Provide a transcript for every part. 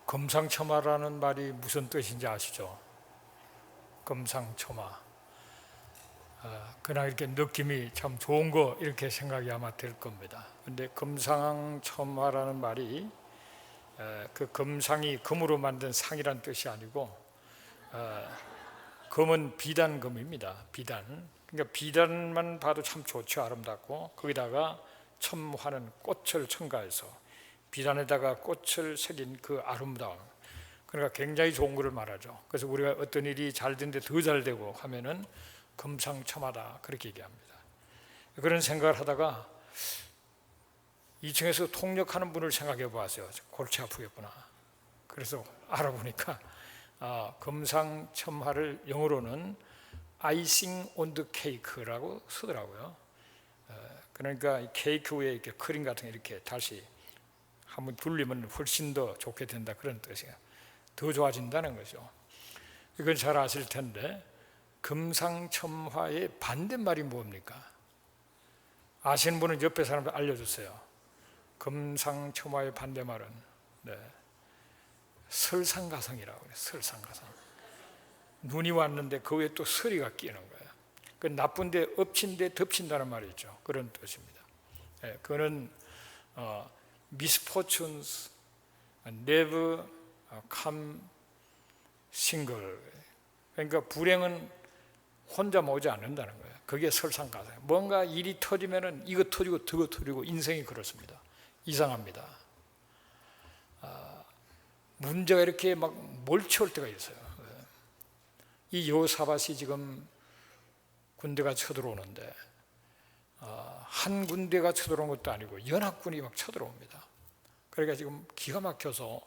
금상첨화라는 말이 무슨 뜻인지 아시죠? 금상첨화. 그냥 이렇게 느낌이 참 좋은 거 이렇게 생각이 아마 될 겁니다. 근데 금상첨화라는 말이 그 금상이 금으로 만든 상이란 뜻이 아니고 금은 비단금입니다. 비단. 그러니까 비단만 봐도 참 좋죠. 아름답고 거기다가 첨화는 꽃을 첨가해서 비단에다가 꽃을 새긴 그 아름다움. 그러니까 굉장히 좋은 것을 말하죠. 그래서 우리가 어떤 일이 잘 되는데 더 잘 되고 하면은 금상첨화다 그렇게 얘기합니다. 그런 생각을 하다가 2층에서 통역하는 분을 생각해 보았어요. 골치 아프겠구나. 그래서 알아보니까 금상첨화를 영어로는 아이싱 온 더 케이크라고 쓰더라고요. 그러니까 이 케이크 위에 이렇게 크림 같은 게 이렇게 다시 한번 둘리면 훨씬 더 좋게 된다 그런 뜻이에요. 더 좋아진다는 거죠. 이건 잘 아실 텐데 금상첨화의 반대말이 뭡니까? 아시는 분은 옆에 사람들 알려주세요. 금상첨화의 반대말은 설상가상이라고 해요. 설상가상. 눈이 왔는데 그 위에 또 서리가 끼는 거예요. 그 나쁜데 엎친 데 덮친다는 말이 있죠. 그런 뜻입니다. 그거는 misfortunes never come single. 그러니까 불행은 혼자만 오지 않는다는 거예요. 그게 설상가상. 뭔가 일이 터지면은 이거 터지고 저거 터지고 인생이 그렇습니다. 이상합니다. 문제가 이렇게 막 몰쳐올 때가 있어요. 이 여호사밧이 지금 군대가 쳐들어오는데 한 군대가 쳐들어온 것도 아니고 연합군이 막 쳐들어옵니다. 그러니까 지금 기가 막혀서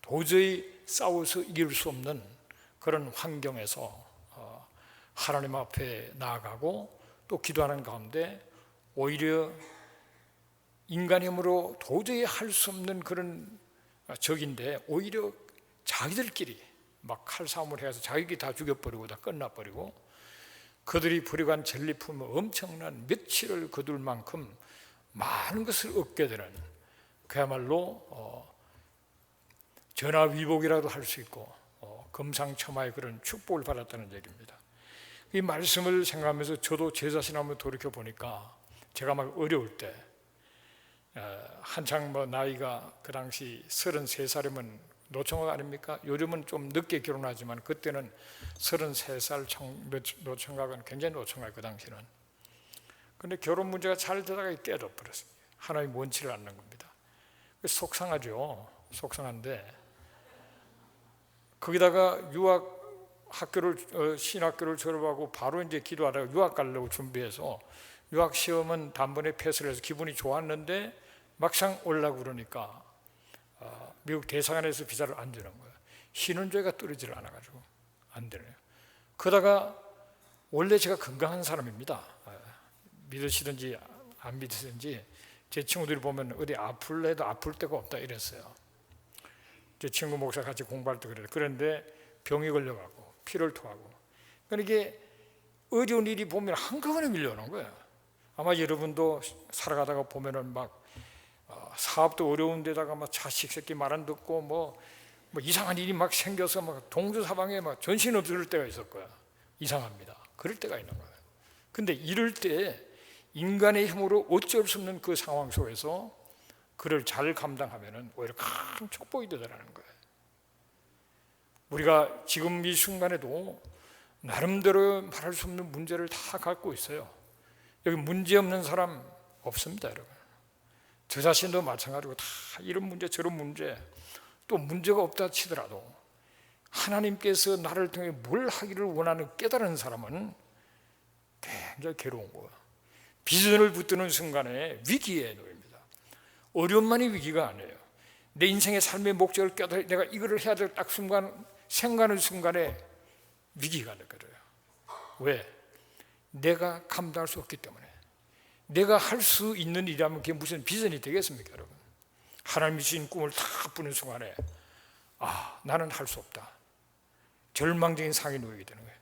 도저히 싸워서 이길 수 없는 그런 환경에서 하나님 앞에 나아가고 또 기도하는 가운데 오히려 인간의 힘으로 도저히 할 수 없는 그런 적인데 오히려 자기들끼리 막 칼싸움을 해서 자기들이 다 죽여버리고 다 끝나버리고 그들이 부려간 전리품은 엄청난 며칠을 거둘 만큼 많은 것을 얻게 되는 그야말로 전화위복이라도 할 수 있고 금상첨화의 그런 축복을 받았다는 얘기입니다. 이 말씀을 생각하면서 저도 제 자신 한번 돌이켜보니까 제가 막 어려울 때 한창 나이가 그 당시 33살이면 노총각 아닙니까? 요즘은 좀 늦게 결혼하지만 그때는 33살 노총각은 굉장히 노총각 그 당시는. 그런데 결혼 문제가 잘 되다가 깨져버렸습니다. 하나님 원치를 않는 겁니다. 속상하죠. 속상한데 거기다가 신학교를 졸업하고 바로 이제 기도하다가 유학 가려고 준비해서 유학 시험은 단번에 패스를 해서 기분이 좋았는데 막상 올라고 그러니까 미국 대사관에서 비자를 안 주는 거예요. 신원조회가 뚫리질 않아가지고 안 되네요. 그러다가 원래 제가 건강한 사람입니다. 믿으시든지 안 믿으시든지 제 친구들이 보면 어디 아플래도 아플 데가 없다 이랬어요. 제 친구 목사 같이 공부할 때 그래요. 그런데 병이 걸려가고 피를 토하고 그러니까 이게 어려운 일이 보면 한꺼번에 밀려오는 거예요. 아마 여러분도 살아가다가 보면은 막 사업도 어려운 데다가 막 자식 새끼 말 안 듣고 뭐 이상한 일이 막 생겨서 막 동서사방에 막 정신없을 때가 있을 거야. 이상합니다. 그럴 때가 있는 거예요. 근데 이럴 때 인간의 힘으로 어쩔 수 없는 그 상황 속에서 그를 잘 감당하면은 오히려 큰 축복이 되더라는 거예요. 우리가 지금 이 순간에도 나름대로 말할 수 없는 문제를 다 갖고 있어요. 여기 문제 없는 사람 없습니다, 여러분. 저 자신도 마찬가지고 다 이런 문제 저런 문제 또 문제가 없다 치더라도 하나님께서 나를 통해 뭘 하기를 원하는 깨달은 사람은 굉장히 괴로운 거예요. 비전을 붙드는 순간에 위기에 놓입니다. 어려움만이 위기가 아니에요. 내 인생의 삶의 목적을 깨달아 내가 이거를 해야 될 딱 순간 생각하는 순간에 위기가 느껴져요. 왜? 내가 감당할 수 없기 때문에. 내가 할 수 있는 일이라면 그게 무슨 비전이 되겠습니까, 여러분? 하나님이 주신 꿈을 탁 부는 순간에 나는 할 수 없다. 절망적인 상황에 놓이게 되는 거예요.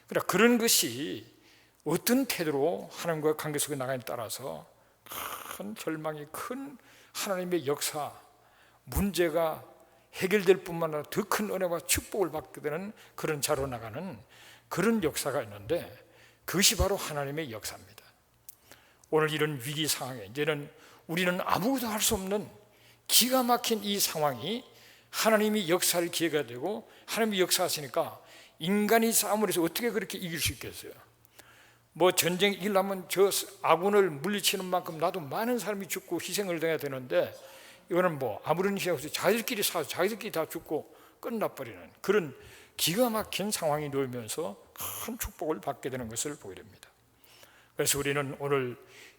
그러나 그런 것이 어떤 태도로 하나님과 관계 속에 나가냐에 따라서 큰 절망이 큰 하나님의 역사 문제가 해결될 뿐만 아니라 더 큰 은혜와 축복을 받게 되는 그런 자로 나가는 그런 역사가 있는데, 그것이 바로 하나님의 역사입니다. 오늘 이런 위기 상황에 이제는 우리는 아무것도 할 수 없는 기가 막힌 이 상황이 하나님이 역사할 기회가 되고, 하나님이 역사하시니까 인간이 싸움을 해서 어떻게 그렇게 이길 수 있겠어요? 뭐 전쟁 일하면 저 아군을 물리치는 만큼 나도 많은 사람이 죽고 희생을 당해야 되는데, 이거는 뭐 아무런 희생 없이 자기들끼리 싸워서 자기들끼리 다 죽고 끝나버리는 그런 기가 막힌 상황이 놓이면서 큰 축복을 받게 되는 것을 보게 됩니다. 그래서 우리는 오늘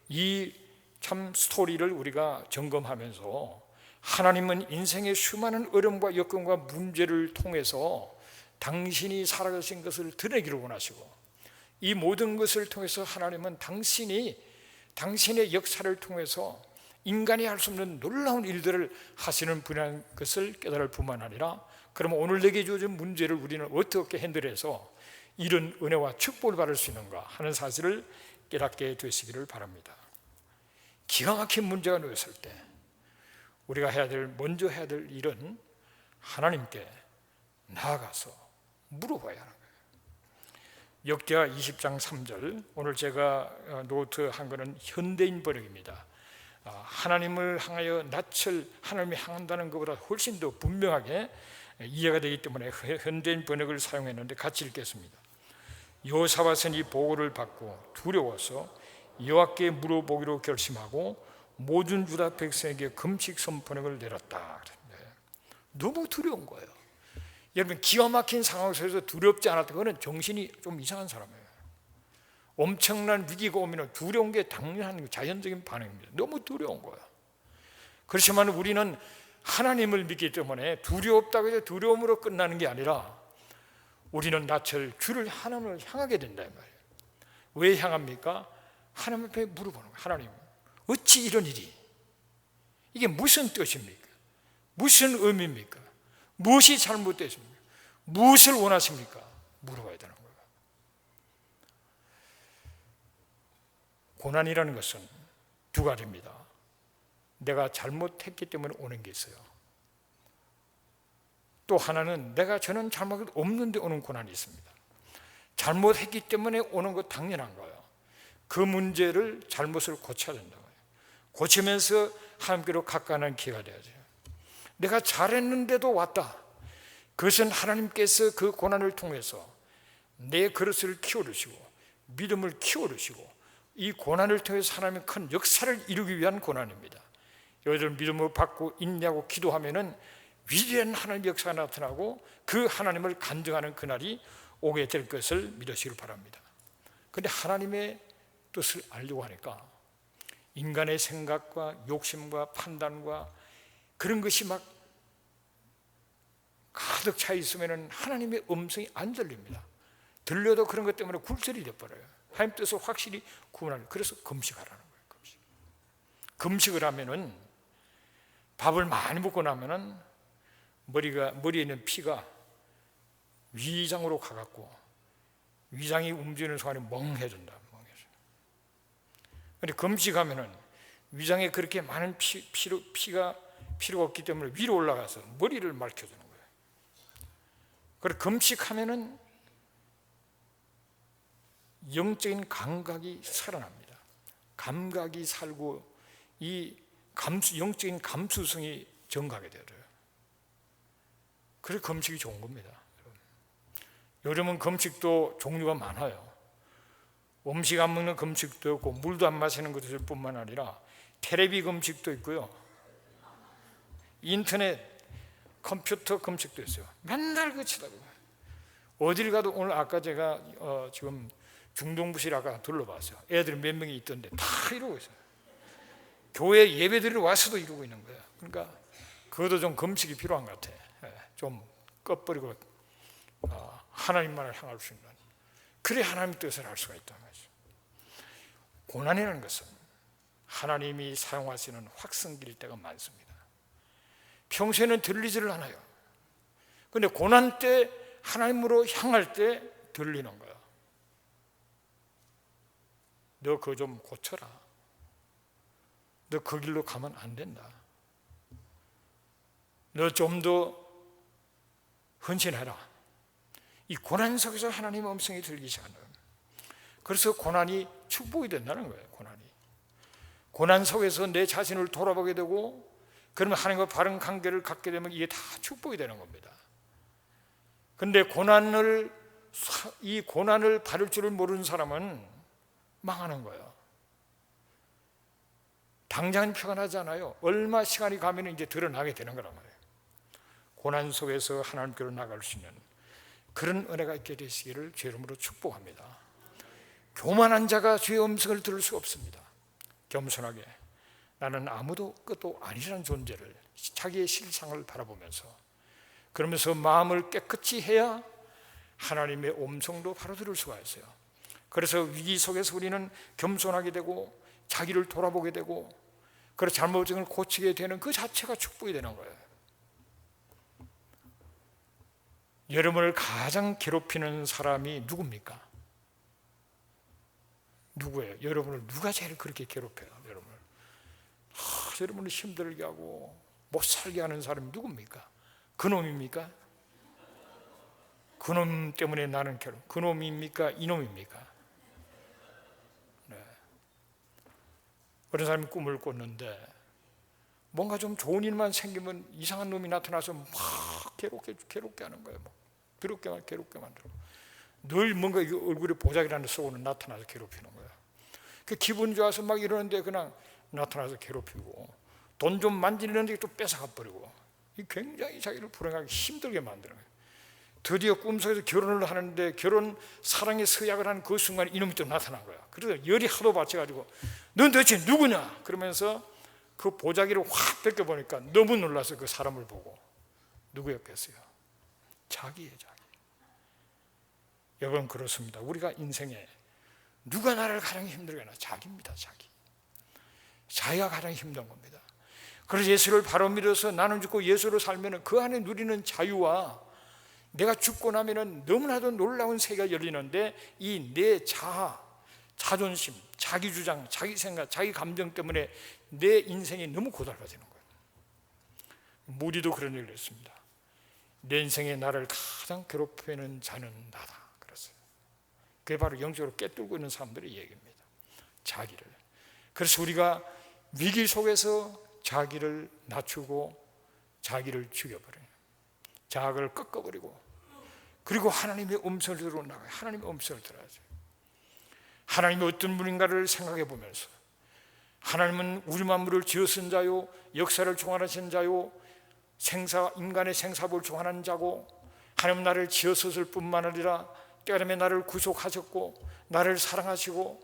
이 참 스토리를 우리가 점검하면서, 하나님은 인생의 수많은 어려움과 여건과 문제를 통해서 당신이 살아가신 것을 드러내기를 원하시고, 이 모든 것을 통해서 하나님은 당신의 역사를 통해서 인간이 할 수 없는 놀라운 일들을 하시는 분이라는 것을 깨달을 뿐만 아니라, 그러면 오늘 내게 주어진 문제를 우리는 어떻게 핸들해서 이런 은혜와 축복을 받을 수 있는가 하는 사실을 깨닫게 되시기를 바랍니다. 기가 막힌 문제가 놓였을 때 우리가 먼저 해야 될 일은 하나님께 나아가서 물어봐야 하는 거예요. 역대하 20장 3절, 오늘 제가 노트한 것은 현대인 번역입니다. 하나님을 향하여 하나님을 향한다는 것보다 훨씬 더 분명하게 이해가 되기 때문에 현대인 번역을 사용했는데 같이 읽겠습니다. 여호사밧은 이 보고를 받고 두려워서 여호와께 물어보기로 결심하고 모든 유다 백성에게 금식 선포령을 내렸다. 너무 두려운 거예요. 여러분, 기가 막힌 상황 속에서 두렵지 않았던 거는 정신이 좀 이상한 사람이에요. 엄청난 위기가 오면 두려운 게 당연한 자연적인 반응입니다. 너무 두려운 거예요. 그렇지만 우리는 하나님을 믿기 때문에 두렵다고 해서 두려움으로 끝나는 게 아니라, 우리는 나철 주를 하나님을 향하게 된다 이 말이에요. 왜 향합니까? 하나님 앞에 물어보는 거예요. 하나님, 어찌 이런 일이? 이게 무슨 뜻입니까? 무슨 의미입니까? 무엇이 잘못됐습니까? 무엇을 원하십니까? 물어봐야 되는 거예요. 고난이라는 것은 두 가지입니다. 내가 잘못했기 때문에 오는 게 있어요. 또 하나는 저는 잘못 없는데 오는 고난이 있습니다. 잘못했기 때문에 오는 거 당연한 거예요. 그 문제를, 잘못을 고쳐야 된다고요. 고치면서 하나님께로 가까이하는 기회가 되어야죠. 내가 잘했는데도 왔다. 그것은 하나님께서 그 고난을 통해서 내 그릇을 키워주시고 믿음을 키워주시고, 이 고난을 통해서 하나님의 큰 역사를 이루기 위한 고난입니다. 여러분, 믿음을 받고 인내하고 기도하면은 위대한 하나님의 역사가 나타나고 그 하나님을 간증하는 그날이 오게 될 것을 믿으시길 바랍니다. 그런데 하나님의 뜻을 알려고 하니까 인간의 생각과 욕심과 판단과 그런 것이 막 가득 차 있으면 하나님의 음성이 안 들립니다. 들려도 그런 것 때문에 굴절이 돼버려요. 하나님 뜻을 확실히 구분하는, 그래서 금식하라는 거예요. 금식을 하면은, 밥을 많이 먹고 나면은 머리에 있는 피가 위장으로 가갖고 위장이 움직이는 순간에 멍해진다. 그런데 금식하면은 위장에 그렇게 많은 피가 필요가 없기 때문에 위로 올라가서 머리를 맑혀주는 거예요. 그래서 금식하면은 영적인 감각이 살아납니다. 감각이 살고 이 영적인 감수성이 증가하게 되어요. 그래서 금식이 좋은 겁니다. 요즘은 금식도 종류가 많아요. 음식 안 먹는 금식도 있고, 물도 안 마시는 것일 뿐만 아니라 텔레비 금식도 있고요, 인터넷, 컴퓨터 금식도 있어요. 맨날 그 치다고요. 어딜 가도, 오늘 아까 제가 지금 중동부실 아까 둘러봤어요. 애들 몇 명이 있던데 다 이러고 있어요. 교회 예배드리러 와서도 이러고 있는 거예요. 그러니까 그것도 좀 금식이 필요한 것 같아. 좀 꺼버리고 하나님만을 향할 수 있는, 그래 하나님의 뜻을 알 수가 있다는 거죠. 고난이라는 것은 하나님이 사용하시는 확성기일 때가 많습니다. 평소에는 들리지를 않아요. 그런데 고난 때, 하나님으로 향할 때 들리는 거야. 너 그거 좀 고쳐라. 너 그 길로 가면 안 된다. 너 좀 더 헌신해라. 이 고난 속에서 하나님의 음성이 들리기 시작하는 거예요. 그래서 고난이 축복이 된다는 거예요. 고난 속에서 내 자신을 돌아보게 되고, 그러면 하나님과 바른 관계를 갖게 되면 이게 다 축복이 되는 겁니다. 그런데 이 고난을 바를 줄을 모르는 사람은 망하는 거예요. 당장은 표가 나지 않아요. 얼마 시간이 가면 이제 드러나게 되는 거란 말이에요. 고난 속에서 하나님께로 나갈 수 있는 그런 은혜가 있게 되시기를 주의 이름으로 축복합니다. 교만한 자가 주의 음성을 들을 수 없습니다. 겸손하게 나는 아무도 끝도 아니라는 존재를, 자기의 실상을 바라보면서, 그러면서 마음을 깨끗이 해야 하나님의 음성도 바로 들을 수가 있어요. 그래서 위기 속에서 우리는 겸손하게 되고 자기를 돌아보게 되고, 그래서 잘못을 고치게 되는 그 자체가 축복이 되는 거예요. 여러분을 가장 괴롭히는 사람이 누굽니까? 누구예요? 여러분을 누가 제일 그렇게 괴롭혀요? 여러분을 힘들게 하고 못 살게 하는 사람이 누굽니까? 그놈입니까? 그놈 때문에 나는 그놈입니까? 이놈입니까? 네. 어떤 사람이 꿈을 꿨는데 뭔가 좀 좋은 일만 생기면 이상한 놈이 나타나서 막 괴롭게 하는 거예요. 괴롭게 만들고, 늘 뭔가 얼굴에 보자기라는 쏘고는 나타나서 괴롭히는 거예요. 그 기분 좋아서 막 이러는데 그냥 나타나서 괴롭히고, 돈 좀 만지는데 또 뺏어가 버리고, 굉장히 자기를 불행하게 힘들게 만드는 거예요. 드디어 꿈속에서 결혼을 하는데 결혼 사랑의 서약을 하는 그 순간에 이놈이 또 나타난 거야. 그래서 열이 하도 받쳐가지고 넌 도대체 누구냐? 그러면서 그 보자기를 확 벗겨보니까 너무 놀라서 그 사람을 보고, 누구였겠어요? 자기예요, 자기. 여러분, 그렇습니다. 우리가 인생에 누가 나를 가장 힘들게 하나? 자기입니다, 자기. 자기가 가장 힘든 겁니다. 그래서 예수를 바로 믿어서 나는 죽고 예수로 살면 그 안에 누리는 자유와, 내가 죽고 나면 너무나도 놀라운 세계가 열리는데, 이 내 자존심, 자기 주장, 자기 생각, 자기 감정 때문에 내 인생이 너무 고달파지는 거예요. 무디도 그런 얘기를 했습니다. 내 인생에 나를 가장 괴롭히는 자는 나다, 그랬어요. 그게 바로 영적으로 깨뚫고 있는 사람들의 얘기입니다. 자기를. 그래서 우리가 위기 속에서 자기를 낮추고 자기를 죽여버려요. 자학을 꺾어버리고, 그리고 하나님의 음성을 들어 나가요. 하나님의 음성을 들어야죠. 하나님이 어떤 분인가를 생각해 보면서, 하나님은 우리 만물을 지으신 자요, 역사를 총괄하신 자요, 인간의 생사를 총괄하는 자고, 하나님 나를 지으셨을 뿐만 아니라 때가름에 나를 구속하셨고 나를 사랑하시고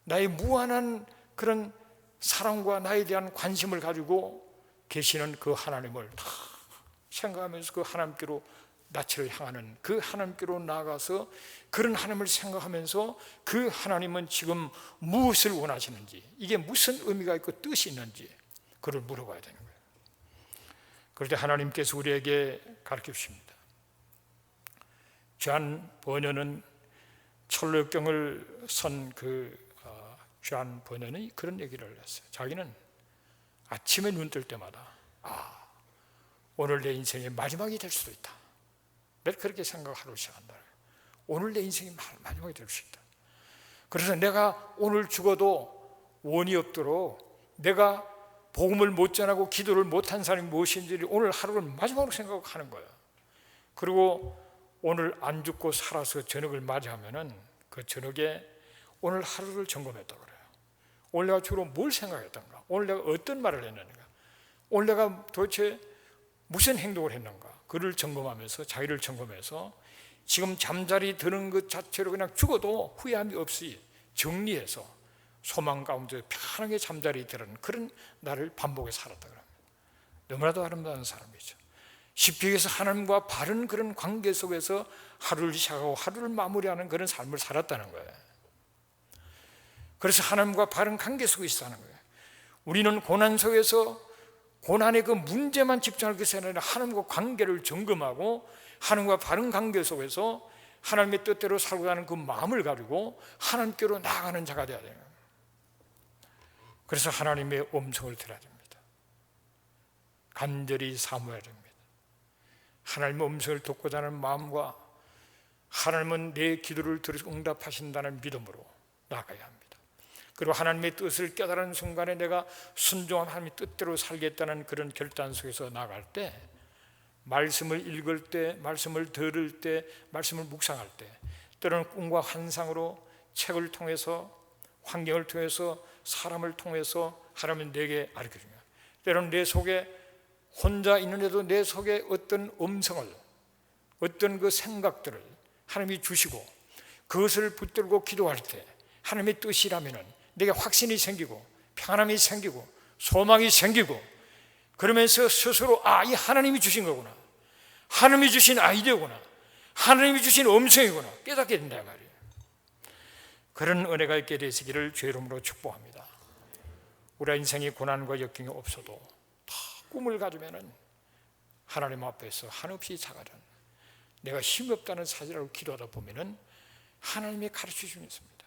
나의 무한한 그런 사랑과 나에 대한 관심을 가지고 계시는 그 하나님을 다 생각하면서 그 하나님께로 낯을 향하는, 그 하나님께로 나아가서 그런 하나님을 생각하면서 그 하나님은 지금 무엇을 원하시는지, 이게 무슨 의미가 있고 뜻이 있는지 그걸 물어봐야 되는 거예요. 그럴 때 하나님께서 우리에게 가르쳐 주십니다. 존 버녀는 철로역경을 선 존 버녀는 그런 얘기를 했어요. 자기는 아침에 눈 뜰 때마다 오늘 내 인생의 마지막이 될 수도 있다. 매일 그렇게 생각하러 시작한다. 오늘 내 인생이 마지막이 될 수 있다. 그래서 내가 오늘 죽어도 원이 없도록 내가 복음을 못 전하고 기도를 못한 사람이 무엇인지 오늘 하루를 마지막으로 생각하는 거예요. 그리고 오늘 안 죽고 살아서 저녁을 맞이하면은 그 저녁에 오늘 하루를 점검했다고 그래요. 오늘 내가 주로 뭘 생각했던가? 오늘 내가 어떤 말을 했는가? 오늘 내가 도대체 무슨 행동을 했는가? 그를 점검하면서, 자기를 점검해서 지금 잠자리 드는 것 자체로 그냥 죽어도 후회함이 없이 정리해서 소망 가운데 편하게 잠자리 드는 그런 날을 반복해 살았다 그럽니다. 너무나도 아름다운 사람이죠. 쉽게 얘기해서 하나님과 바른 그런 관계 속에서 하루를 시작하고 하루를 마무리하는 그런 삶을 살았다는 거예요. 그래서 하나님과 바른 관계 속에 있다는 거예요. 우리는 고난 속에서 고난의 그 문제만 집중할 것이 아니라 하나님과 관계를 점검하고 하나님과 바른 관계 속에서 하나님의 뜻대로 살고 가는 그 마음을 가지고 하나님께로 나아가는 자가 되어야 돼요. 그래서 하나님의 음성을 들어야 됩니다. 간절히 사모해야 됩니다. 하나님의 음성을 듣고자 하는 마음과 하나님은 내 기도를 들으시고 응답하신다는 믿음으로 나아가야 합니다. 그리고 하나님의 뜻을 깨달은 순간에 내가 순종한 하나님의 뜻대로 살겠다는 그런 결단 속에서 나아갈 때, 말씀을 읽을 때, 말씀을 들을 때, 말씀을 묵상할 때, 때로는 꿈과 환상으로 책을 통해서, 환경을 통해서, 사람을 통해서 하나님은 내게 가르쳐줍니다. 때로는 내 속에 혼자 있는데도 내 속에 어떤 음성을, 어떤 그 생각들을 하나님이 주시고 그것을 붙들고 기도할 때 하나님의 뜻이라면은 내게 확신이 생기고 평안함이 생기고 소망이 생기고, 그러면서 스스로 이 하나님이 주신 거구나, 하나님이 주신 아이디어구나, 하나님이 주신 음성이구나 깨닫게 된다 말이에요. 그런 은혜가 있게 되시기를 주의 이름으로 축복합니다. 우리 인생이 고난과 역경이 없어도 다 꿈을 가지면은 하나님 앞에서 한없이 작아진 내가 힘이 없다는 사실을 기도하다 보면은 하나님이 가르쳐 주셨습니다.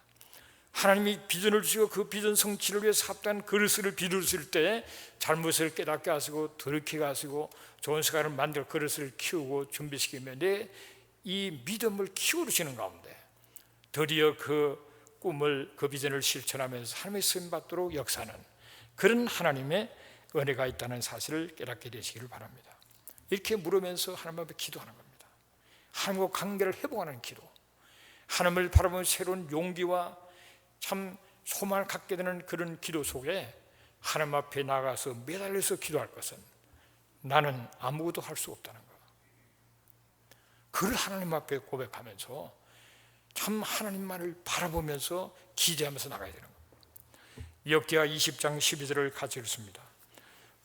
하나님이 비전을 주시고 그 비전 성취를 위해서 합당한 그릇을 비둘 때 잘못을 깨닫게 하시고 돌이키게 하시고 좋은 습관을 만들 그릇을 키우고 준비시키면 내 이 믿음을 키우시는 가운데 드디어 그 꿈을, 그 비전을 실천하면서 하나님의 쓰임 받도록 역사하는 그런 하나님의 은혜가 있다는 사실을 깨닫게 되시기를 바랍니다. 이렇게 물으면서 하나님 앞에 기도하는 겁니다. 하나님과 관계를 회복하는 기도, 하나님을 바라보는 새로운 용기와 참 소망을 갖게 되는 그런 기도 속에 하나님 앞에 나가서 매달려서 기도할 것은 나는 아무것도 할 수 없다는 것, 그걸 하나님 앞에 고백하면서 참 하나님만을 바라보면서 기대하면서 나가야 되는 겁니다. 욥기야 20장 12절을 같이 읽습니다.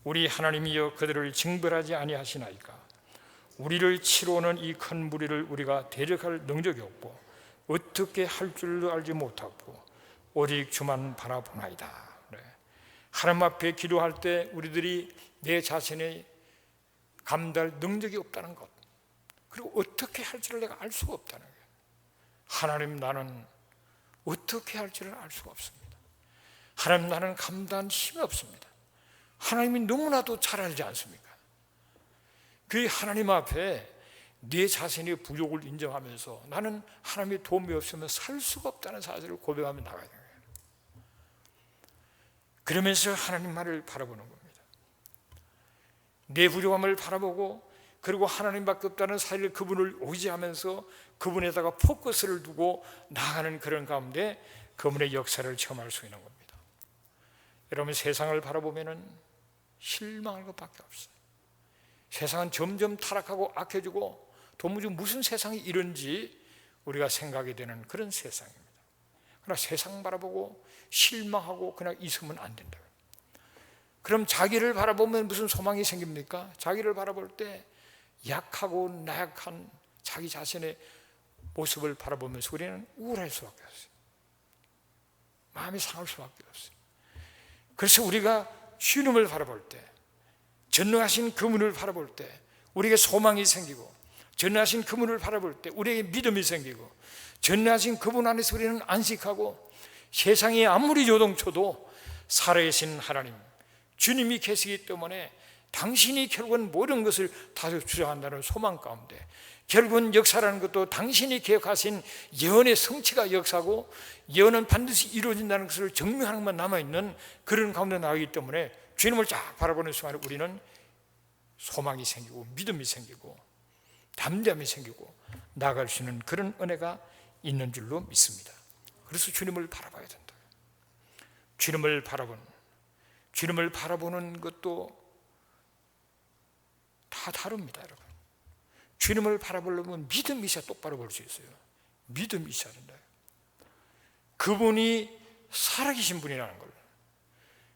우리 하나님이여 그들을 징벌하지 아니하시나이까. 우리를 치러오는 이 큰 무리를 우리가 대적할 능력이 없고 어떻게 할 줄도 알지 못하고 오직 주만 바라보나이다. 하나님 앞에 기도할 때 우리들이 내 자신의 감당할 능력이 없다는 것, 그리고 어떻게 할지를 내가 알 수가 없다는 거예요. 하나님, 나는 어떻게 할지를 알 수가 없습니다. 하나님, 나는 감당한 힘이 없습니다. 하나님이 너무나도 잘 알지 않습니까? 그 하나님 앞에 내 자신의 부족을 인정하면서 나는 하나님의 도움이 없으면 살 수가 없다는 사실을 고백하며 나가야 돼요. 그러면서 하나님만을 바라보는 겁니다. 내 부족함을 바라보고, 그리고 하나님밖에 없다는 사실을, 그분을 의지하면서 그분에다가 포커스를 두고 나가는 그런 가운데 그분의 역사를 체험할 수 있는 겁니다. 여러분, 세상을 바라보면은 실망할 것밖에 없어요. 세상은 점점 타락하고 악해지고 도무지 무슨 세상이 이런지 우리가 생각이 되는 그런 세상입니다. 그러나 세상 바라보고 실망하고 그냥 있으면 안 된다. 그럼 자기를 바라보면 무슨 소망이 생깁니까? 자기를 바라볼 때 약하고 나약한 자기 자신의 모습을 바라보면서 우리는 우울할 수밖에 없어요. 마음이 상할 수밖에 없어요. 그래서 우리가 주님을 바라볼 때, 전능하신 그분을 바라볼 때 우리에게 소망이 생기고, 전능하신 그분을 바라볼 때 우리에게 믿음이 생기고, 전능하신 그분 안에서 우리는 안식하고, 세상이 아무리 요동쳐도 살아계신 하나님, 주님이 계시기 때문에 당신이 결국은 모든 것을 다 주장한다는 소망 가운데, 결국은 역사라는 것도 당신이 계획하신 예언의 성취가 역사고 예언은 반드시 이루어진다는 것을 증명하는 것만 남아있는 그런 가운데 나가기 때문에 주님을 쫙 바라보는 순간에 우리는 소망이 생기고 믿음이 생기고 담대함이 생기고 나아갈 수 있는 그런 은혜가 있는 줄로 믿습니다. 그래서 주님을 바라봐야 된다. 주님을 바라보는 것도 다 다릅니다, 여러분. 주님을 바라보려면 믿음이 있어야 똑바로 볼 수 있어요. 믿음이 있어야 된다. 그분이 살아계신 분이라는 걸,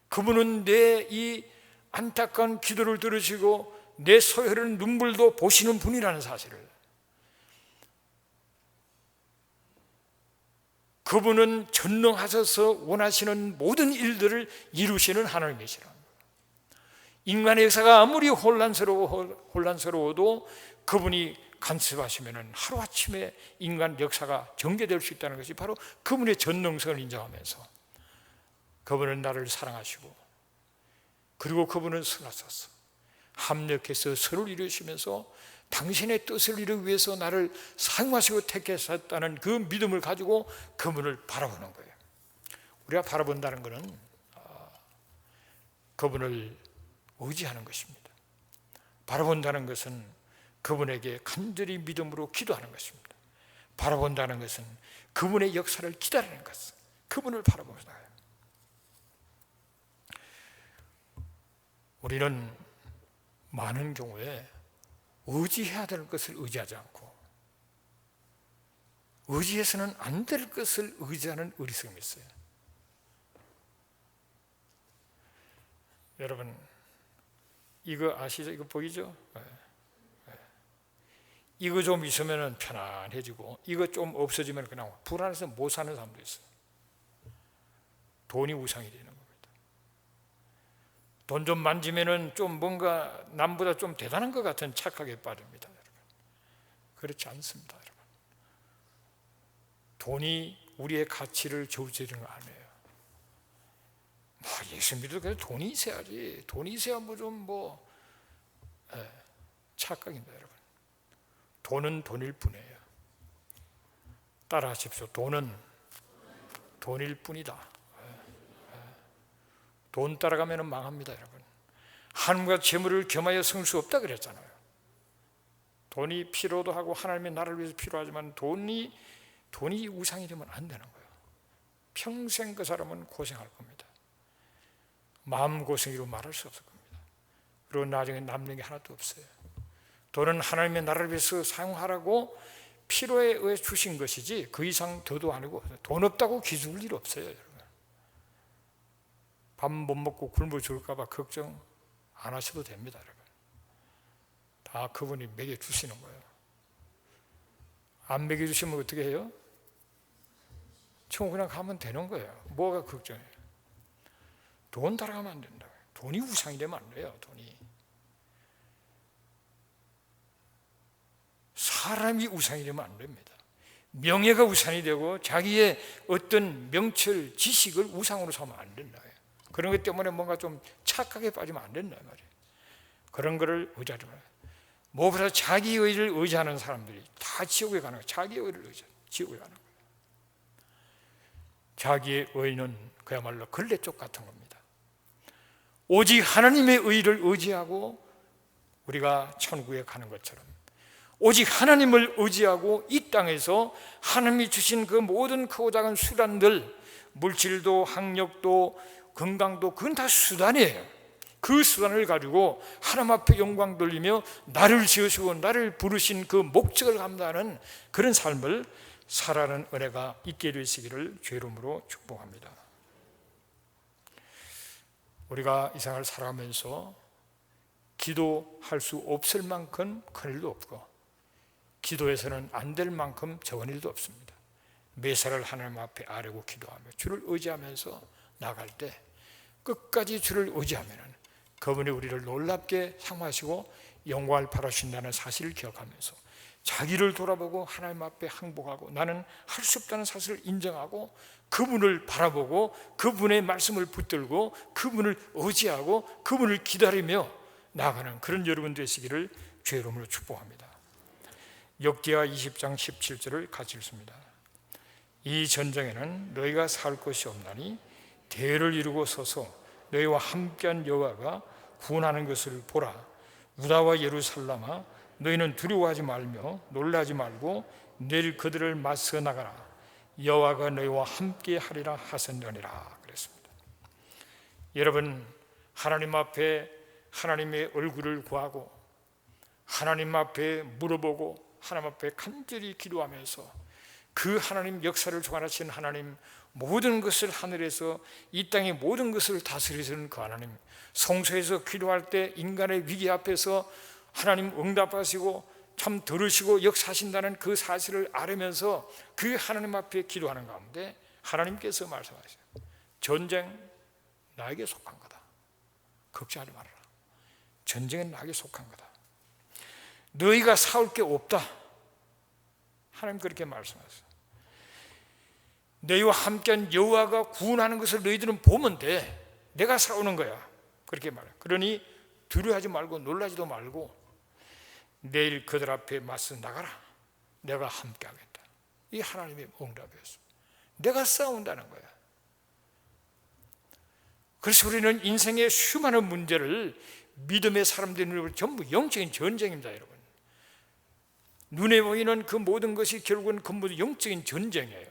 그분은 내 이 안타까운 기도를 들으시고 내 소혈은 눈물도 보시는 분이라는 사실을, 그분은 전능하셔서 원하시는 모든 일들을 이루시는 하나님이시라는 거예요. 인간의 역사가 아무리 혼란스러워도 그분이 간섭하시면 하루아침에 인간 역사가 전개될 수 있다는 것이 바로 그분의 전능성을 인정하면서, 그분은 나를 사랑하시고 그리고 그분은 선하셔서 합력해서 서로를 이루시면서 당신의 뜻을 이루기 위해서 나를 사용하시고 택하셨다는 그 믿음을 가지고 그분을 바라보는 거예요. 우리가 바라본다는 것은 그분을 의지하는 것입니다. 바라본다는 것은 그분에게 간절히 믿음으로 기도하는 것입니다. 바라본다는 것은 그분의 역사를 기다리는 것, 그분을 바라보면서 나가요. 우리는 많은 경우에 의지해야 될 것을 의지하지 않고 의지해서는 안 될 것을 의지하는 어리석음이 있어요. 여러분, 이거 아시죠? 이거 보이죠? 이거 좀 있으면 편안해지고 이거 좀 없어지면 그냥 불안해서 못 사는 사람도 있어요. 돈이 우상이 되는 겁니다. 돈 좀 만지면 좀 뭔가 남보다 좀 대단한 것 같은 착각에 빠집니다. 여러분. 그렇지 않습니다. 여러분. 돈이 우리의 가치를 저울지는 거 아니에요. 예수 믿어도 그냥 돈이 있어야지. 돈이 있어야 착각입니다, 여러분. 돈은 돈일 뿐이에요. 따라하십시오. 돈은 돈일 뿐이다. 돈 따라가면 망합니다, 여러분. 하나님과 재물을 겸하여 성 수 없다 그랬잖아요. 돈이 필요도 하고 하나님의 나라를 위해서 필요하지만 돈이 우상이 되면 안 되는 거예요. 평생 그 사람은 고생할 겁니다. 마음고생이로 말할 수 없을 겁니다. 그리고 나중에 남는 게 하나도 없어요. 돈은 하나님의 나라를 위해서 사용하라고 필요에 의해 주신 것이지 그 이상 더도 아니고 돈 없다고 기죽을 일 없어요. 여러분. 밥 못 먹고 굶어 죽을까 봐 걱정 안 하셔도 됩니다. 여러분. 다 그분이 먹여주시는 거예요. 안 먹여주시면 어떻게 해요? 천국 그냥 가면 되는 거예요. 뭐가 걱정해요? 돈 따라가면 안 된다. 돈이 우상이 되면 안 돼요. 돈이. 사람이 우상이 되면 안 됩니다. 명예가 우상이 되고 자기의 어떤 명철, 지식을 우상으로 삼으면 안 된다. 그런 것 때문에 뭔가 좀 착각에 빠지면 안 된다 말이에요. 그런 거를 의지하지 말아요. 무엇보다 자기 의를 의지하는 사람들이 다 지옥에 가는 거예요. 자기 의를 의지하는 지옥에 가는 거예요. 자기의 의는 그야말로 걸레쪽 같은 겁니다. 오직 하나님의 의를 의지하고 우리가 천국에 가는 것처럼 오직 하나님을 의지하고 이 땅에서 하나님이 주신 그 모든 크고 작은 수단들, 물질도 학력도 건강도 그건 다 수단이에요. 그 수단을 가지고 하나님 앞에 영광 돌리며 나를 지으시고 나를 부르신 그 목적을 감당하는 그런 삶을 살아가는 은혜가 있게 되시기를 주의 이름으로 축복합니다. 우리가 이 생활을 살아가면서 기도할 수 없을 만큼 큰 일도 없고 기도해서는 안 될 만큼 적은 일도 없습니다. 매사를 하나님 앞에 아뢰고 기도하며 주를 의지하면서 나갈 때 끝까지 주를 의지하면 그분이 우리를 놀랍게 사모하시고 영광을 바라신다는 사실을 기억하면서 자기를 돌아보고 하나님 앞에 항복하고 나는 할 수 없다는 사실을 인정하고 그분을 바라보고 그분의 말씀을 붙들고 그분을 의지하고 그분을 기다리며 나아가는 그런 여러분 되시기를 주의 이름으로 축복합니다. 역대하 20장 17절을 같이 읽습니다. 이 전쟁에는 너희가 살 것이 없나니 대를 이루고 서서 너희와 함께한 여호와가 구원하는 것을 보라. 유다와 예루살렘아 너희는 두려워하지 말며 놀라지 말고 내일 그들을 맞서 나가라. 여호와가 너희와 함께 하리라 하셨느니라 그랬습니다. 여러분, 하나님 앞에 하나님의 얼굴을 구하고 하나님 앞에 물어보고 하나님 앞에 간절히 기도하면서 그 하나님 역사를 주관하신 하나님, 모든 것을 하늘에서 이 땅의 모든 것을 다스리시는 그 하나님, 성소에서 기도할 때 인간의 위기 앞에서 하나님 응답하시고 참 들으시고 역사하신다는 그 사실을 알으면서 그 하나님 앞에 기도하는 가운데 하나님께서 말씀하세요. 전쟁 나에게 속한 거다. 걱정하지 말아라. 전쟁은 나에게 속한 거다. 너희가 싸울 게 없다. 하나님 그렇게 말씀하세요. 너희와 함께한 여호와가 구원하는 것을 너희들은 보면 돼. 내가 싸우는 거야. 그렇게 말해요. 그러니 두려워하지 말고 놀라지도 말고 내일 그들 앞에 맞서 나가라. 내가 함께 하겠다. 이 하나님의 응답이었어. 내가 싸운다는 거야. 그래서 우리는 인생의 수많은 문제를 믿음의 사람들이 전부 영적인 전쟁입니다, 여러분. 눈에 보이는 그 모든 것이 결국은 근본적으로 영적인 전쟁이에요.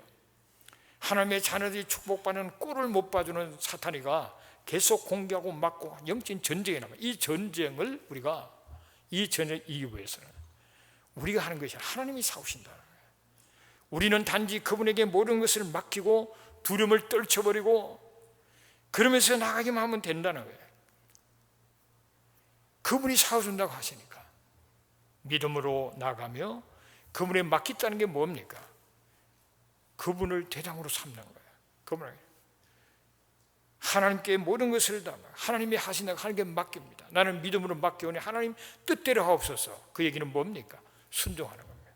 하나님의 자녀들이 축복받는 꼴을 못 봐주는 사탄이가 계속 공격하고 막고 영적인 전쟁이 나와요. 이 전쟁을 우리가 이 전쟁 이기기 위해서는 우리가 하는 것이 하나님이 싸우신다는 거예요. 우리는 단지 그분에게 모든 것을 맡기고 두려움을 떨쳐버리고 그러면서 나가기만 하면 된다는 거예요. 그분이 싸워준다고 하시니까 믿음으로 나가며 그분에 맡겼다는 게 뭡니까? 그분을 대장으로 삼는 거예요. 그분을 하나님께 모든 것을 다 하나님이 하신다고 하나님께 맡깁니다. 나는 믿음으로 맡겨오니 하나님 뜻대로 하옵소서. 그 얘기는 뭡니까? 순종하는 겁니다.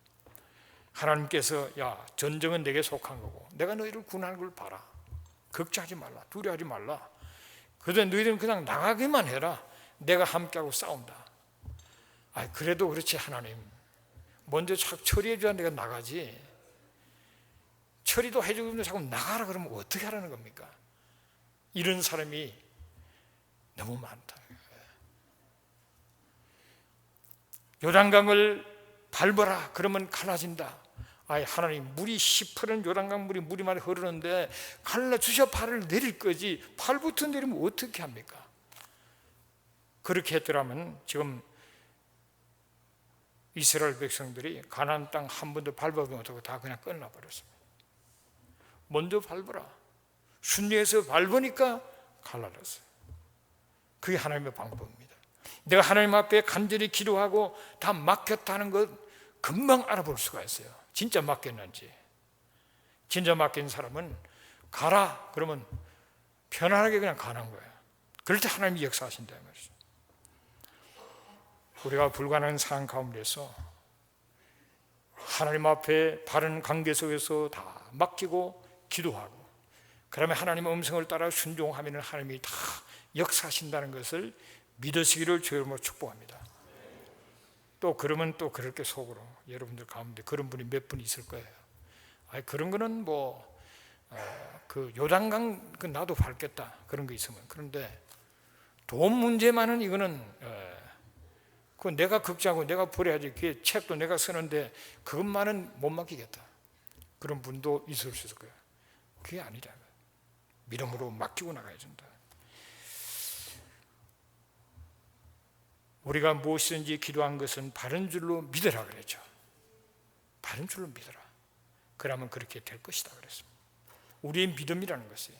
하나님께서 야, 전쟁은 내게 속한 거고 내가 너희를 구원하는 걸 봐라. 걱정하지 말라. 두려워하지 말라. 그런데 너희들은 그냥 나가기만 해라. 내가 함께하고 싸운다. 그래도 그렇지 하나님. 먼저 처리해 줘야 내가 나가지. 처리도 해주는데 자꾸 나가라 그러면 어떻게 하라는 겁니까? 이런 사람이 너무 많다. 요단강을 밟아라 그러면 갈라진다. 하나님 물이 시퍼런 요단강 물이 많이 흐르는데 갈라주셔 발을 내릴 거지 발부터 내리면 어떻게 합니까? 그렇게 했더라면 지금 이스라엘 백성들이 가나안 땅 한 번도 밟아보지 못하고 다 그냥 끝나버렸습니다. 먼저 밟아라. 순리에서 밟으니까 갈라졌어요. 그게 하나님의 방법입니다. 내가 하나님 앞에 간절히 기도하고 다 맡겼다는 것 금방 알아볼 수가 있어요. 진짜 맡겼는지. 진짜 맡긴 사람은 가라 그러면 편안하게 그냥 가는 거예요. 그럴 때 하나님이 역사하신다 말이죠. 우리가 불가능한 상황 가운데서 하나님 앞에 바른 관계 속에서 다 맡기고 기도하고 그러면 하나님의 음성을 따라 순종하면 하나님이 다 역사하신다는 것을 믿으시기를 주님으로 축복합니다. 또 그러면 또 그렇게 속으로 여러분들 가운데 그런 분이 몇 분 있을 거예요. 그런 거는 그 요단강 나도 밟겠다 그런 거 있으면. 그런데 돈 문제만은 이거는 그 내가 걱정하고 내가 버려야지. 그 책도 내가 쓰는데 그것만은 못 맡기겠다. 그런 분도 있을 수 있을 거예요. 그게 아니라 믿음으로 맡기고 나가야 된다. 우리가 무엇이든지 기도한 것은 바른 줄로 믿으라 그랬죠. 바른 줄로 믿어라. 그러면 그렇게 될 것이다 그랬습니다. 우리의 믿음이라는 것이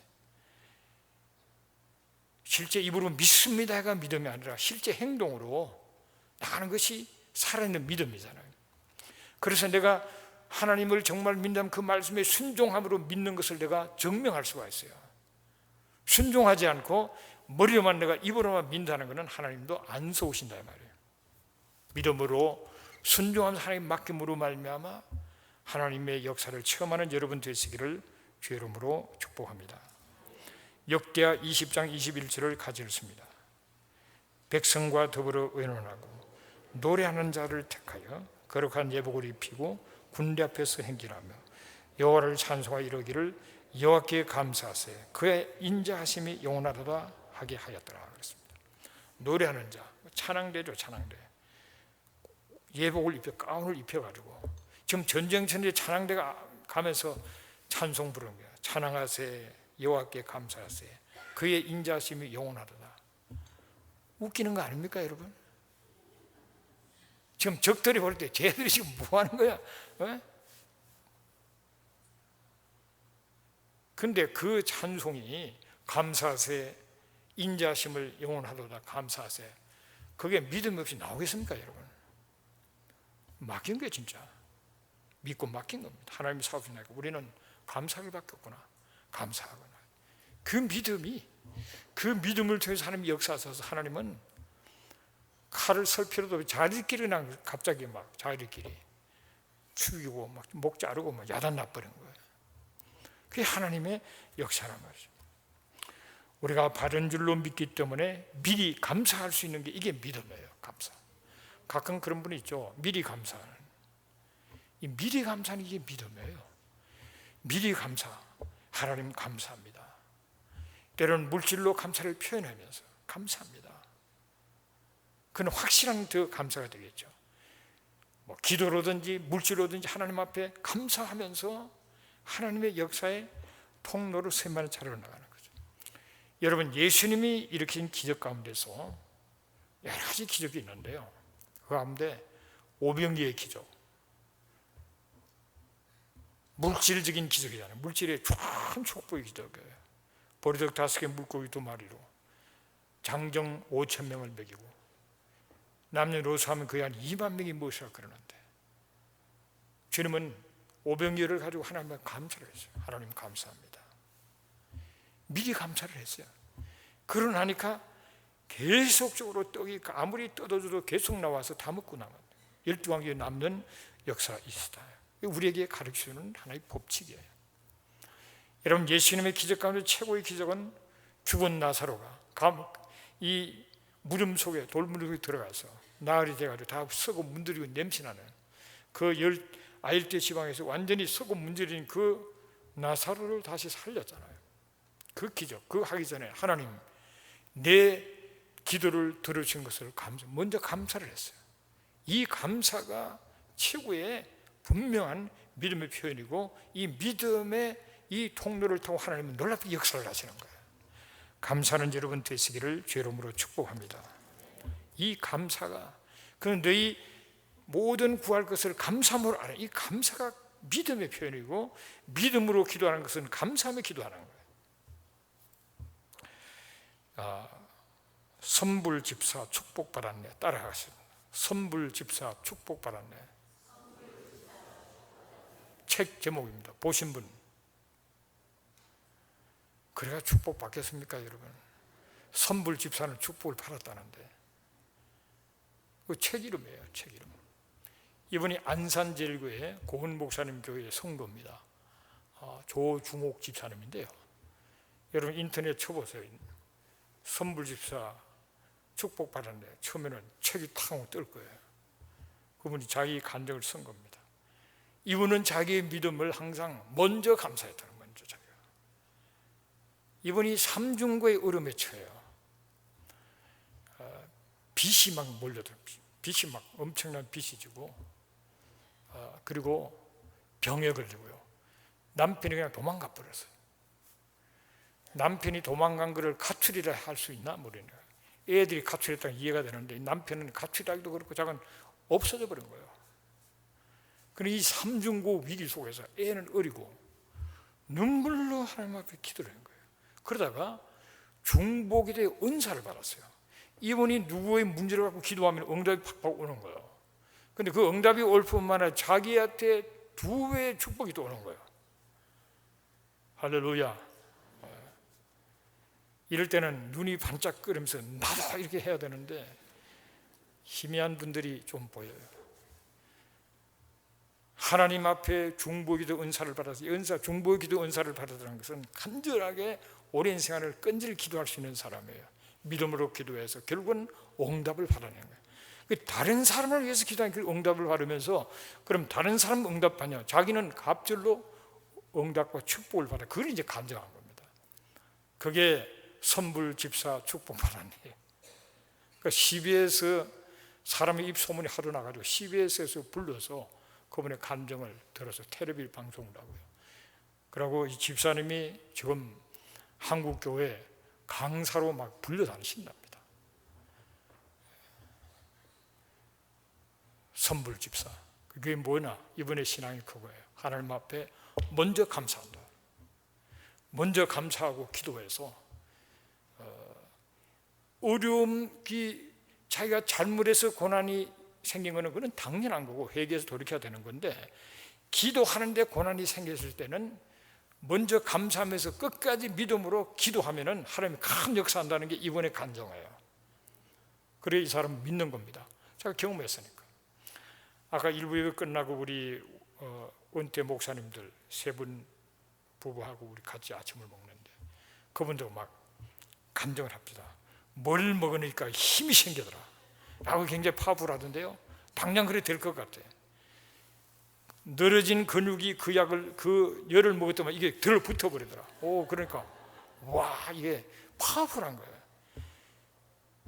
실제 입으로 믿습니다가 믿음이 아니라 실제 행동으로 나가는 것이 살아있는 믿음이잖아요. 그래서 내가 하나님을 정말 믿는 그 말씀에 순종함으로 믿는 것을 내가 증명할 수가 있어요. 순종하지 않고 머리로만 내가 입으로만 믿는다는 것은 하나님도 안 속으신다 이 말이에요. 믿음으로 순종하면서 하나님 맡김으로 말미암아 하나님의 역사를 체험하는 여러분 되시기를 주의 이름으로 축복합니다. 역대하 20장 21절을 같이 읽습니다. 백성과 더불어 의논하고 노래하는 자를 택하여 거룩한 예복을 입히고 군대 앞에서 행진하며 여호와를 찬송하여 이르기를 여호와께 감사하세 그의 인자하심이 영원하도다 하게 하였더라 그랬습니다. 노래하는 자, 찬양대죠. 찬양대. 예복을 입혀 가운을 입혀가지고 지금 전쟁천에 찬양대가 가면서 찬송 부르는 거야. 찬양하세 여호와께 감사하세 그의 인자하심이 영원하도다. 웃기는 거 아닙니까 여러분? 지금 적들이 볼 때 쟤들이 지금 뭐 하는 거야? 근데 그 찬송이 감사하세 인자하심을 영원하도다 감사하세 그게 믿음 없이 나오겠습니까 여러분? 맡긴 게 진짜 믿고 맡긴 겁니다. 하나님이 사오시니까 우리는 감사를 받겠구나 감사하구나. 그 믿음을 통해서 하나님이 역사하셔서 하나님은 칼을 쓸 필요도 없이 자기들끼리 그냥 갑자기 막 자기들끼리 죽이고 막 목 자르고 막 야단 나버린 거예요. 그게 하나님의 역사란 말이죠. 우리가 바른 줄로 믿기 때문에 미리 감사할 수 있는 게 이게 믿음이에요. 감사. 가끔 그런 분이 있죠. 미리 감사하는. 이 미리 감사는 이게 믿음이에요. 미리 감사. 하나님 감사합니다. 때로는 물질로 감사를 표현하면서 감사합니다. 그는 확실한 더 감사가 되겠죠. 뭐 기도로든지 물질로든지 하나님 앞에 감사하면서 하나님의 역사의 통로로 쇠만을 차려 나가는 거죠. 여러분, 예수님이 일으킨 기적 가운데서 여러 가지 기적이 있는데요. 그 가운데 오병이의 기적, 물질적인 기적이잖아요. 물질의 큰 축복의 기적이에요. 보리떡 5개, 물고기 2마리로 장정 5,000명을 먹이고 남녀노소 하면 거의 한 2만 명이 모시라 그러는데 주님은 오병이어를 가지고 하나님께 감사를 했어요. 하나님 감사합니다. 미리 감사를 했어요. 그러나니까 계속적으로 떡이 아무리 뜯어줘도 계속 나와서 다 먹고 나면 12왕기에 남는 역사가 있었다. 우리에게 가르치는 하나의 법칙이에요. 여러분, 예수님의 기적 가운데 최고의 기적은 죽은 나사로가 이 무름 속에 돌무름 속에 들어가서 나흘이 돼가지고 다 썩어 문드리고 냄새나는 그 아일대 지방에서 완전히 썩어 문드린 그 나사로를 다시 살렸잖아요. 그 기적, 그거 하기 전에 하나님 내 기도를 들으신 것을 먼저 감사를 했어요. 이 감사가 최고의 분명한 믿음의 표현이고 이 믿음의 이 통로를 타고 하나님은 놀랍게 역사를 하시는 거예요. 감사는 여러분 되시기를 주의 이름으로 축복합니다. 이 감사가 그는 너희 모든 구할 것을 감사함으로 알아. 이 감사가 믿음의 표현이고 믿음으로 기도하는 것은 감사하며 기도하는 거예요. 선불집사 축복받았네. 따라하겠습니다. 선불집사 축복받았네. 책 제목입니다. 보신 분 그래가 축복받겠습니까 여러분? 선불집사는 축복을 받았다는데 그 책 이름이에요. 책 이름. 이분이 안산제일교회 고은 목사님 교회의 성도입니다. 조중옥 집사님인데요. 여러분 인터넷 쳐보세요. 선불집사 축복받았는데 처음에는 책이 탁 뜰 거예요. 그분이 자기 간증을 쓴 겁니다. 이분은 자기의 믿음을 항상 먼저 감사했다는 거죠. 자기가. 이분이 삼중고의 어려움에 처해요. 빚이 막 몰려들어요. 빚이 막 엄청난 빚이 지고 그리고 병에 걸리고요. 남편이 그냥 도망가 버렸어요. 남편이 도망간 것을 가출이라 할 수 있나 모르겠네요. 애들이 가출했다는 이해가 되는데 남편은 가출하기도 그렇고 자기는 없어져 버린 거예요. 그런데 이 삼중고 위기 속에서 애는 어리고 눈물로 하나님 앞에 기도를 한 거예요. 그러다가 중보기도의 은사를 받았어요. 이분이 누구의 문제를 갖고 기도하면 응답이 팍팍 오는 거예요. 그런데 그 응답이 올 뿐만 아니라 자기한테 2배의 축복이 또 오는 거예요. 할렐루야. 이럴 때는 눈이 반짝거리면서 나도 이렇게 해야 되는데 희미한 분들이 좀 보여요. 하나님 앞에 중보기도 은사를 받아서 중보기도 은사를 받았다는 것은 간절하게 오랜 생활을 끈질기 기도할 수 있는 사람이에요. 믿음으로 기도해서 결국은 응답을 받아내는 거예요. 다른 사람을 위해서 기도하는 그 응답을 받으면서 그럼 다른 사람 응답하냐? 자기는 갑절로 응답과 축복을 받아. 그걸 이제 간증한 겁니다. 그게 선불집사 축복받았네. 그러니까 CBS 사람의 입소문이 하도 나가지고 CBS에서 불러서 그분의 감정을 들어서 텔레비전 방송을 하고요. 그리고 이 집사님이 지금 한국교회 강사로 막 불려다니신답니다. 선불집사. 그게 뭐냐? 이번에 신앙이 그거예요. 하나님 앞에 먼저 감사한다. 먼저 감사하고 기도해서 어려움이 자기가 잘못해서 고난이 생긴 거는 그건 당연한 거고 회개해서 돌이켜야 되는 건데 기도하는데 고난이 생겼을 때는 먼저 감사하면서 끝까지 믿음으로 기도하면은 하나님이 큰 역사한다는 게 이번의 간증이에요. 그래 이 사람은 믿는 겁니다. 제가 경험했으니까. 아까 1부 예배 끝나고 우리 은퇴 목사님들 3분 부부하고 우리 같이 아침을 먹는데 그분도 막 감정을 합니다. 뭘 먹으니까 힘이 생기더라 라고 굉장히 파워풀하던데요. 당장 그래 될 것 같아요. 늘어진 근육이 그 약을, 그 열을 먹었더만 이게 들어붙어 버리더라. 그러니까 와, 이게 파워풀한 거예요.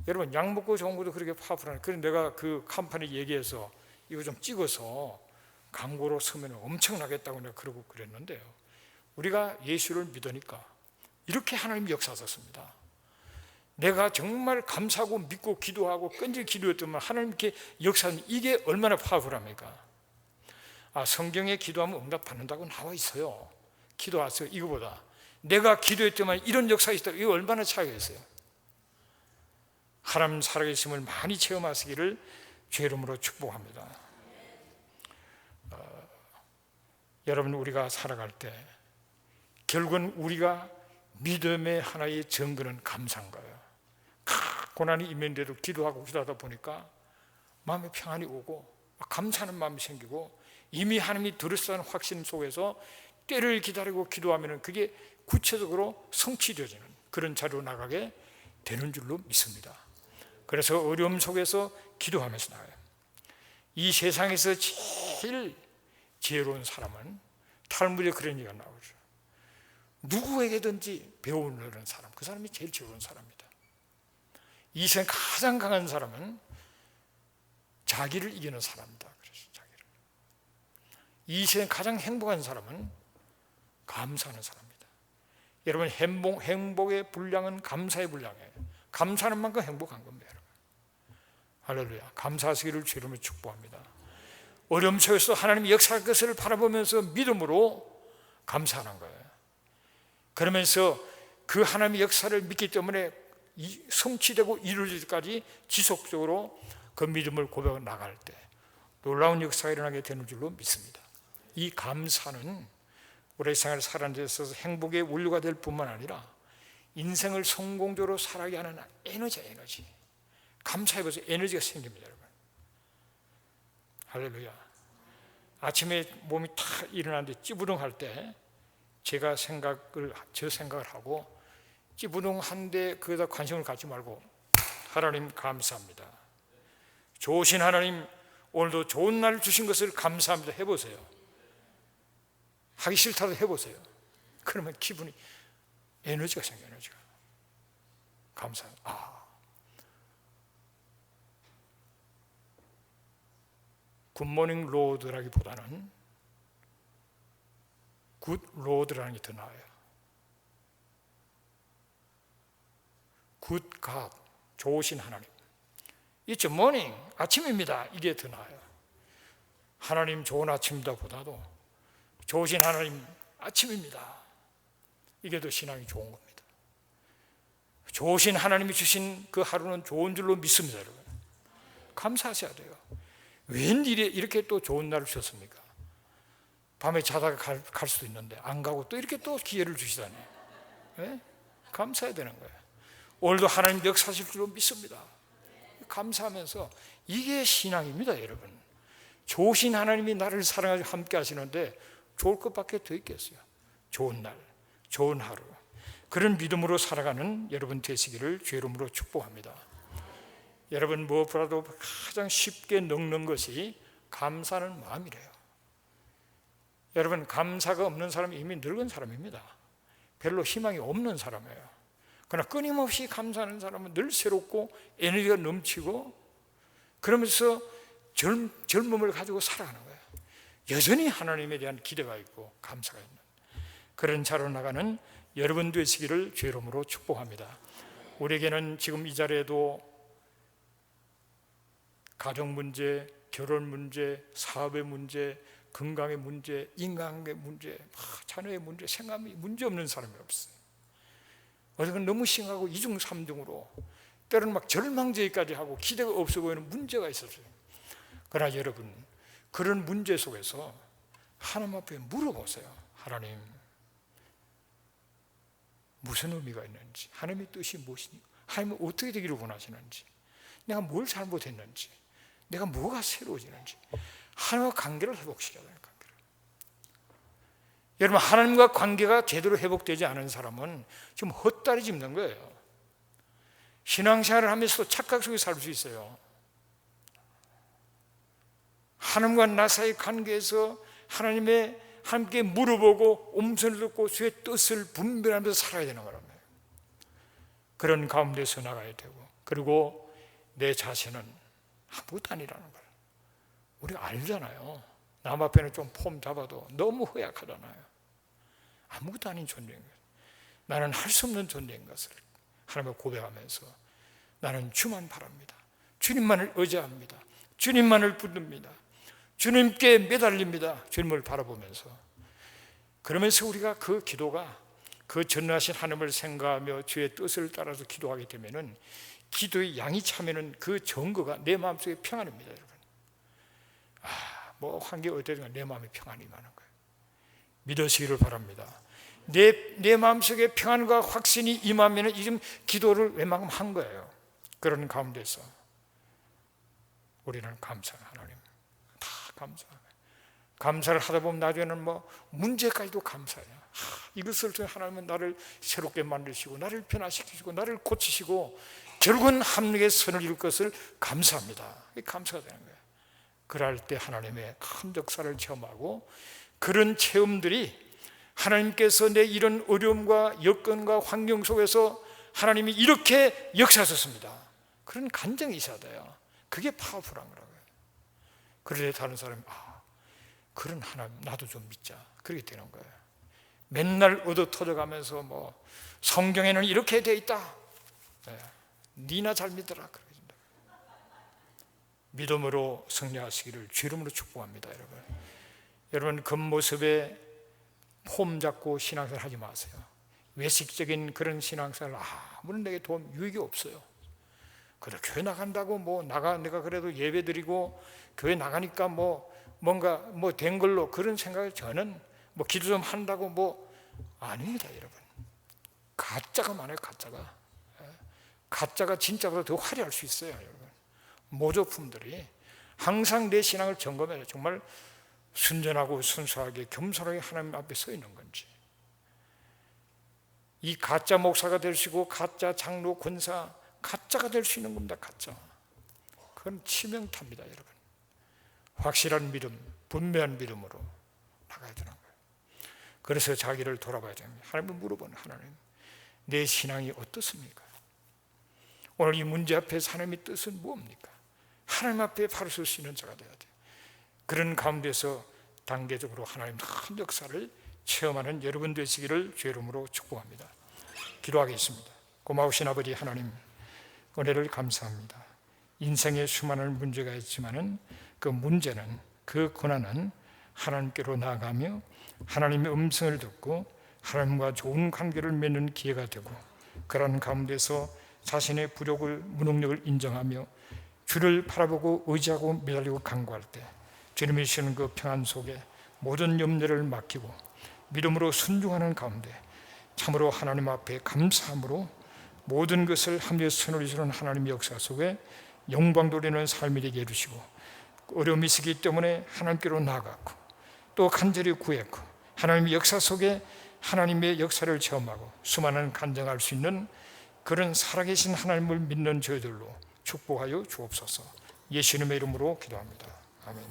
여러분, 약 먹고 좋은 것도 그렇게 파워풀한 거예요. 그래서 내가 그 컴퍼니 얘기해서 이거 좀 찍어서 광고로 쓰면 엄청나겠다고 내가 그러고 그랬는데요. 우리가 예수를 믿으니까 이렇게 하나님 역사하셨습니다. 내가 정말 감사하고 믿고 기도하고 끈질기 기도했더만 하나님께 역사하는, 이게 얼마나 파워풀합니까? 성경에 기도하면 응답받는다고 나와 있어요. 기도하세요. 이거보다 내가 기도했더만 이런 역사가 있다, 이거 얼마나 차이가 있어요. 하나님 살아계심을 많이 체험하시기를 주의 이름으로 축복합니다. 여러분, 우리가 살아갈 때 결국은 우리가 믿음의 하나의 증거는 감사한 거예요. 고난이 임했는데도 기도하고 기도하다 보니까 마음에 평안이 오고 감사하는 마음이 생기고, 이미 하나님이 들으시다는 확신 속에서 때를 기다리고 기도하면 그게 구체적으로 성취되어지는 그런 자리로 나가게 되는 줄로 믿습니다. 그래서 어려움 속에서 기도하면서 나가요. 이 세상에서 제일 지혜로운 사람은, 탈무드에 그런 얘기가 나오죠. 누구에게든지 배우는 사람, 그 사람이 제일 지혜로운 사람입니다. 이 세상 가장 강한 사람은 자기를 이기는 사람이다. 그래서 자기를. 이 세상 가장 행복한 사람은 감사하는 사람입니다. 여러분, 행복의 분량은 감사의 분량이에요. 감사하는 만큼 행복한 겁니다, 여러분. 할렐루야. 감사하시기를 주님으로 축복합니다. 어려움 속에서 하나님이 역사할 것을 바라보면서 믿음으로 감사하는 거예요. 그러면서 그 하나님의 역사를 믿기 때문에 성취되고 이루어질 때까지 지속적으로 그 믿음을 고백해 나갈 때 놀라운 역사가 일어나게 되는 줄로 믿습니다. 이 감사는 우리 생활을 살아가는 데 있어서 행복의 원료가 될 뿐만 아니라 인생을 성공적으로 살아가게 하는 에너지야, 에너지. 감사해보세요. 에너지가 생깁니다, 여러분. 할렐루야. 아침에 몸이 탁 일어나는데 찌부둥할 때 저 생각을 하고, 찌부둥한데 거기다 관심을 갖지 말고 하나님 감사합니다. 좋으신 하나님, 오늘도 좋은 날 주신 것을 감사합니다 해보세요. 하기 싫다도 해보세요. 그러면 기분이, 에너지가 생겨요. 에너지가. 감사합니다. 굿모닝 로드라기보다는 굿 로드라는 게 더 나아요. 굿 갓, 좋으신 하나님. It's morning, 아침입니다. 이게 더 나아요. 하나님 좋은 아침이다 보다도 좋으신 하나님 아침입니다. 이게 더 신앙이 좋은 겁니다. 좋으신 하나님이 주신 그 하루는 좋은 줄로 믿습니다, 여러분. 감사하셔야 돼요. 웬일에 이렇게 또 좋은 날을 주셨습니까? 밤에 자다가 갈 수도 있는데 안 가고 또 이렇게 또 기회를 주시다니. 네? 감사해야 되는 거예요. 오늘도 하나님 역사하실 줄로 믿습니다. 감사하면서, 이게 신앙입니다, 여러분. 좋으신 하나님이 나를 사랑하시고 함께 하시는데 좋을 것밖에 더 있겠어요. 좋은 날, 좋은 하루, 그런 믿음으로 살아가는 여러분 되시기를 주의 이름으로 축복합니다. 여러분, 무엇보다도 가장 쉽게 늙는 것이 감사하는 마음이래요. 여러분, 감사가 없는 사람이 이미 늙은 사람입니다. 별로 희망이 없는 사람이에요. 그러나 끊임없이 감사하는 사람은 늘 새롭고 에너지가 넘치고, 그러면서 젊음을 가지고 살아가는 거예요. 여전히 하나님에 대한 기대가 있고 감사가 있는 그런 자로 나가는 여러분 되시기를 주의 이름으로 축복합니다. 우리에게는 지금 이 자리에도 가정 문제, 결혼 문제, 사업의 문제, 건강의 문제, 인간관계 문제, 자녀의 문제, 생각이 문제 없는 사람이 없어요. 어쨌든 너무 심하고 이중 삼중으로 때로는 막 절망제기까지 하고 기대가 없어 보이는 문제가 있었어요. 그러나 여러분, 그런 문제 속에서 하나님 앞에 물어보세요. 하나님, 무슨 의미가 있는지, 하나님의 뜻이 무엇이니까, 하나님은 어떻게 되기를 원하시는지, 내가 뭘 잘못했는지, 내가 뭐가 새로워지는지 하나님과 관계를 회복시켜야 돼요. 관계를. 여러분, 하나님과 관계가 제대로 회복되지 않은 사람은 지금 헛다리 짚는 거예요. 신앙생활을 하면서도 착각 속에 살 수 있어요. 하나님과 나 사이의 관계에서 하나님의 함께 물어보고 음성을 듣고 주의 뜻을 분별하면서 살아야 되는 거란 말이에요. 그런 가운데서 나가야 되고, 그리고 내 자신은 아무것도 아니라는 거예요. 우리가 알잖아요. 남 앞에는 좀 폼 잡아도 너무 허약하잖아요. 아무것도 아닌 존재인 거예요. 나는 할 수 없는 존재인 것을 하나님을 고백하면서 나는 주만 바랍니다. 주님만을 의지합니다. 주님만을 붙듭니다. 주님께 매달립니다. 주님을 바라보면서, 그러면서 우리가 그 기도가 그 전능하신 하나님을 생각하며 주의 뜻을 따라서 기도하게 되면은 기도의 양이 차면은 그 증거가 내 마음속에 평안입니다, 여러분. 뭐 환경이 어떻든 내 마음에 평안이 임하는 거예요. 믿으시기를 바랍니다. 내 마음속에 평안과 확신이 임하면은 지금 기도를 웬만큼 한 거예요. 그런 가운데서 우리는 감사해요. 하나님 다 감사해요. 감사를 하다 보면 나중에는 뭐 문제까지도 감사해요. 이것을 통해 하나님은 나를 새롭게 만드시고 나를 변화시키시고 나를 고치시고 결국은 하나님의 선을 이룰 것을 감사합니다. 감사가 되는 거예요. 그럴 때 하나님의 큰 역사를 체험하고, 그런 체험들이 하나님께서 내 이런 어려움과 여건과 환경 속에서 하나님이 이렇게 역사하셨습니다, 그런 간증이 있어야 돼요. 그게 파워풀한 거라고요. 그럴 때 다른 사람이 그런 하나님 나도 좀 믿자, 그렇게 되는 거예요. 맨날 얻어 터져가면서 뭐 성경에는 이렇게 돼 있다, 니나 잘 믿어라, 그렇게 된다. 믿음으로 승리하시기를 주 이름으로 축복합니다. 여러분 겉모습에 폼 잡고 신앙생활 하지 마세요. 외식적인 그런 신앙생활 아무런 내게 도움 유익이 없어요. 그래 교회 나간다고 뭐 내가 그래도 예배 드리고 교회 나가니까 뭔가 된 걸로 그런 생각을, 저는 뭐 기도 좀 한다고 아닙니다, 여러분. 가짜가 많아요, 가짜가 진짜보다 더 화려할 수 있어요, 여러분. 모조품들이 항상 내 신앙을 점검해요. 정말 순전하고 순수하게 겸손하게 하나님 앞에 서 있는 건지. 이 가짜 목사가 될 수 있고 가짜 장로 권사 가짜가 될 수 있는 겁니다. 가짜. 그건 치명타입니다, 여러분. 확실한 믿음, 분명한 믿음으로 나가야 되는 거예요. 그래서 자기를 돌아봐야 됩니다. 하나님을 물어보는, 하나님 내 신앙이 어떻습니까? 오늘 이 문제 앞에서 하나님의 뜻은 무엇입니까? 하나님 앞에 바로 설 수 있는 자가 되어야 돼요. 그런 가운데서 단계적으로 하나님 큰 역사를 체험하는 여러분 되시기를 주의 이름으로 축복합니다. 기도하겠습니다. 고마우신 아버지 하나님, 은혜를 감사합니다. 인생에 수많은 문제가 있지만은 그 문제는, 그 고난은 하나님께로 나아가며 하나님의 음성을 듣고 하나님과 좋은 관계를 맺는 기회가 되고, 그런 가운데서 자신의 부족을, 무능력을 인정하며 주를 바라보고 의지하고 매달리고 간구할 때 주님이 주시는 그 평안 속에 모든 염려를 맡기고 믿음으로 순종하는 가운데 참으로 하나님 앞에 감사함으로 모든 것을 하며 선을 이루는 하나님의 역사 속에 영광 돌리는 삶이 되게 해주시고, 어려움이 있기 때문에 하나님께로 나아갔고 또 간절히 구했고 하나님의 역사 속에 하나님의 역사를 체험하고 수많은 간증할 수 있는 그런 살아계신 하나님을 믿는 저희들로 축복하여 주옵소서. 예수님의 이름으로 기도합니다. 아멘.